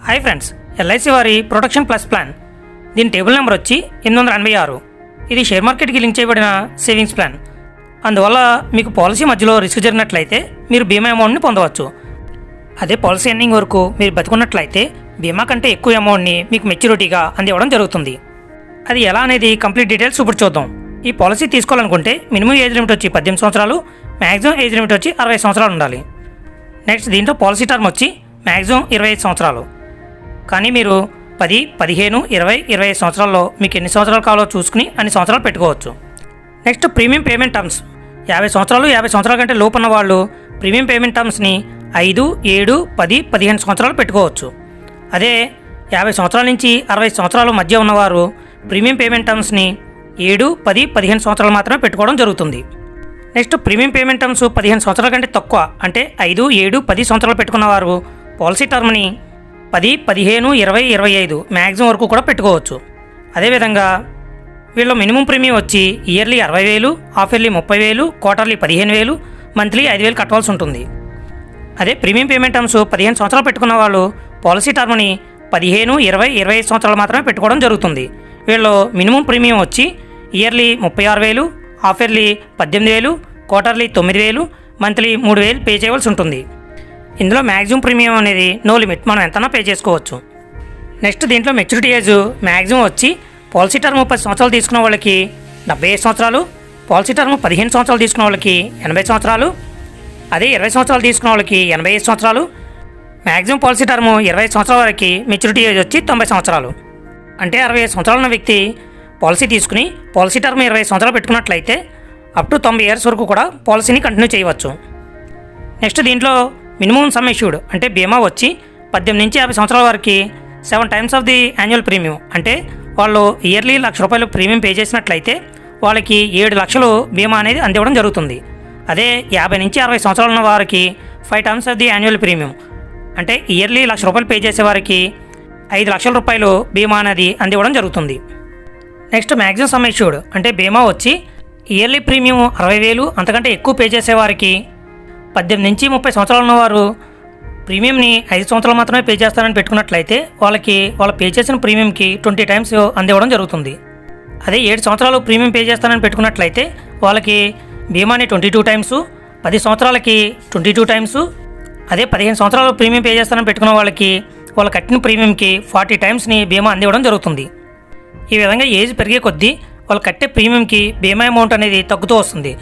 Hi friends, LIC వారి protection plus plan. దీని table number వచ్చి 886. ఇది షేర్ మార్కెట్కి లింక్ చేయబడిన సేవింగ్స్ ప్లాన్. అందువల్ల మీకు పాలసీ మధ్యలో రిస్క్ జరిగినట్లయితే మీరు బీమా అమౌంట్ని పొందవచ్చు. అదే పాలసీ ఎండింగ్ వరకు మీరు బతుకున్నట్లయితే బీమా కంటే ఎక్కువ అమౌంట్ని మీకు మెచ్యూరిటీగా అందివ్వడం జరుగుతుంది. అది ఎలా అనేది కంప్లీట్ డీటెయిల్స్ ఇప్పుడు చూద్దాం. ఈ పాలసీ తీసుకోవాలనుకుంటే మినిమం ఏజ్ లిమిట్ వచ్చి 18 సంవత్సరాలు, మ్యాక్సిమం ఏజ్ లిమిట్ వచ్చి 60 సంవత్సరాలు ఉండాలి. నెక్స్ట్ దీంట్లో పాలసీ టర్మ్ వచ్చి మ్యాక్సిమం 25 సంవత్సరాలు. కానీ మీరు 10, 15, 20, 25 సంవత్సరాల్లో మీకు ఎన్ని సంవత్సరాలు కావాలో చూసుకుని అన్ని సంవత్సరాలు పెట్టుకోవచ్చు. Next premium payment terms. 50 సంవత్సరాలు, 50 సంవత్సరాల కంటే లోపు ఉన్న వాళ్ళు ప్రీమియం పేమెంట్ టర్మ్స్ని 5, 7, 10, 15 సంవత్సరాలు పెట్టుకోవచ్చు. అదే 50 సంవత్సరాల నుంచి 60 సంవత్సరాల మధ్య ఉన్నవారు ప్రీమియం పేమెంట్ టర్మ్స్ని 7, 10, 15 సంవత్సరాలు మాత్రమే పెట్టుకోవడం జరుగుతుంది. నెక్స్ట్ ప్రీమియం పేమెంట్ టర్మ్స్ 15 సంవత్సరాల కంటే తక్కువ అంటే 5, 7, 10 సంవత్సరాలు పెట్టుకున్నవారు పాలసీ టర్మ్ని 10, 15, 20, 25 మ్యాక్సిమం వరకు కూడా పెట్టుకోవచ్చు. అదేవిధంగా వీళ్ళ మినిమం ప్రీమియం వచ్చి yearly 60,000, half yearly 30,000, quarterly 15,000, monthly 5,000 కట్టవలసి ఉంటుంది. అదే ప్రీమియం పేమెంట్ టర్మ్స్ 15 సంవత్సరాలు పెట్టుకున్న వాళ్ళు పాలసీ టర్మ్ని 15, 20, 25 సంవత్సరాలు మాత్రమే పెట్టుకోవడం జరుగుతుంది. వీళ్ళు మినిమం ప్రీమియం వచ్చి yearly 36,000, half yearly 18,000, quarterly 9,000, monthly 3,000 pay చేయవలసి ఉంటుంది. ఇందులో మ్యాక్సిమం ప్రీమియం అనేది నో లిమిట్, మనం ఎంతనా పే చేసుకోవచ్చు. నెక్స్ట్ దీంట్లో మెచ్యూరిటీ ఏజ్ మ్యాక్సిమం వచ్చి పాలసీ టర్మ్ 10 సంవత్సరాలు తీసుకున్న వాళ్ళకి 75 సంవత్సరాలు, పాలసీ టర్మ్ 15 సంవత్సరాలు తీసుకున్న వాళ్ళకి 80 సంవత్సరాలు, అదే 20 సంవత్సరాలు తీసుకున్న వాళ్ళకి 85 సంవత్సరాలు, మ్యాక్సిమం పాలసీ టర్మ్ 20 సంవత్సరాల వరకు మెచ్యూరిటీ ఏజ్ వచ్చి 90 సంవత్సరాలు. అంటే 60 సంవత్సరాలు ఉన్న వ్యక్తి పాలసీ తీసుకుని పాలసీ టర్మ్ 20 సంవత్సరాలు పెట్టుకున్నట్లయితే అప్ టు 90 ఇయర్స్ వరకు కూడా పాలసీని కంటిన్యూ చేయవచ్చు. నెక్స్ట్ దీంట్లో మినిమం సమ్ ఇష్యూడ్ అంటే బీమా వచ్చి 18 నుంచి 50 సంవత్సరాల వరకు 7 times of the annual premium. అంటే వాళ్ళు ఇయర్లీ ₹1,00,000 ప్రీమియం పే చేసినట్లయితే వాళ్ళకి 7 లక్షలు బీమా అనేది అందివ్వడం జరుగుతుంది. అదే 50 నుంచి 60 సంవత్సరాలు ఉన్న వారికి 5 times of the annual premium అంటే ఇయర్లీ ₹1,00,000 పే చేసే వారికి 5 లక్షల రూపాయలు బీమా అనేది అందివ్వడం జరుగుతుంది. నెక్స్ట్ మ్యాక్సిమం సమ్ ఇష్యూడ్ అంటే బీమా వచ్చి ఇయర్లీ ప్రీమియం 60,000 అంతకంటే ఎక్కువ పే చేసేవారికి 18 నుంచి 30 సంవత్సరాలు ఉన్నవారు ప్రీమియంని 5 సంవత్సరాలు మాత్రమే పే చేస్తారని పెట్టుకున్నట్లయితే వాళ్ళు పే చేసిన ప్రీమియంకి 20 టైమ్స్ అందివ్వడం జరుగుతుంది. అదే 7 సంవత్సరాలు ప్రీమియం పే చేస్తారని పెట్టుకున్నట్లయితే వాళ్ళకి బీమాని 22 టైమ్స్, 10 సంవత్సరాలకి 22 టైమ్స్, అదే 15 సంవత్సరాలు ప్రీమియం పే చేస్తారని పెట్టుకున్న వాళ్ళకి వాళ్ళు కట్టిన ప్రీమియంకి 40 టైమ్స్ని బీమా అందివ్వడం జరుగుతుంది. ఈ విధంగా ఏజ్ పెరిగే కొద్దీ వాళ్ళు కట్టే ప్రీమియంకి బీమా అమౌంట్ అనేది తగ్గుతూ వస్తుంది.